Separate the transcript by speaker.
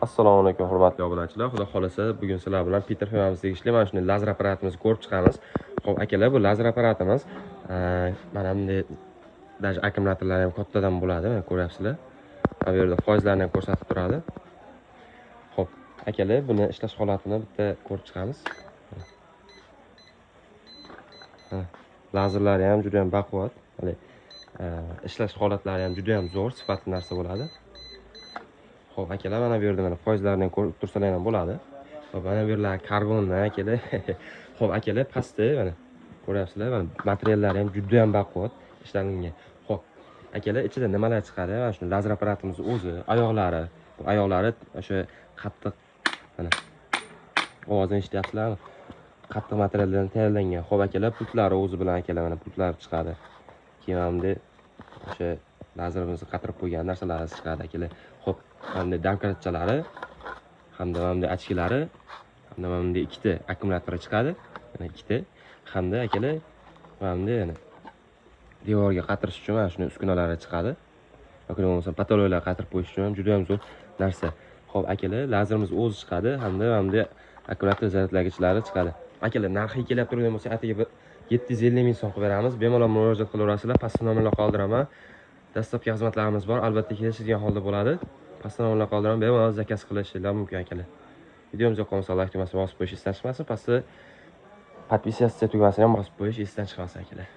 Speaker 1: Assalomu alaykum hurmatli obunachilar. Xudo xolasa bugun sizlar bilan Peter firmamiz tegishli mana shunday lazer apparatimizni ko'rib chiqamiz. Xo'p, akalar, bu lazer apparatimiz mana bunday даже akkumulyatorlari ham kattadan bo'ladi, mana ko'ryapsizlar. Bu yerda foizlarni ham ko'rsatib turadi. Xo'p, akalar, buni ishlash holatini bitta ko'rib chiqamiz. Lazerlari ham juda ham baquvvat. Hali ishlash holatlari ham juda ham zo'r, sifatli narsa bo'ladi. Xo'p, akalar, mana bu yerda mana foizlarni ko'rib tursalar ham bo'ladi. Xo'p, mana bu yerlar karbondan akalar. Xo'p, akalar, pastda mana ko'ryapsizlar, mana materiallari ham juda ham baquvvat ishlangan. Xo'p, akalar, ichida nimalar chiqadi? Mana shu lazer apparatimiz o'zi, oyoqlari o'sha qattiq mana ovozini eshityapsizlarmi? Qattiq materialdan tayyorlangan. Xo'p, akalar, putlari o'zi bilan akalar mana putlar chiqadi. Keyin hamda o'sha lazerimizni qatirib qo'ygan narsalari chiqadi akalar. Xo'p, hamda damkaratchalari, hamda ochkilari, hamda ikkita akkumulyatori chiqadi. Mana ikkita. Hamda akalar, hamda devorga qatirish uchun mana shuni uskunalari chiqadi. Yoki bo'lmasa patologlar qatirib qo'yish uchun ham juda ham zo'r narsa. Xo'p, akalar, lazerimiz o'zi chiqadi, hamda akkumulyator zaryadlagichlari chiqadi. Akalar, narxi kelib turgan bo'lsa, atigi 750 ming so'm qilib beramiz. Bemalol murojaat qilaverasizlar. Pastda nomerlar qoldiraman. Dastlabki xizmatlarimiz bor. Albatta kelishadigan holda bo'ladi. Pastda nomerlar qoldiraman. Bemalol zakaz qilishingiz mumkin akalar. Videomiz yoqqansa like tugmasini bosib qo'yish esdan chiqmasin. Pastda podpisatsiya tugmasini ham bosib qo'yish esdan chiqmasin akalar.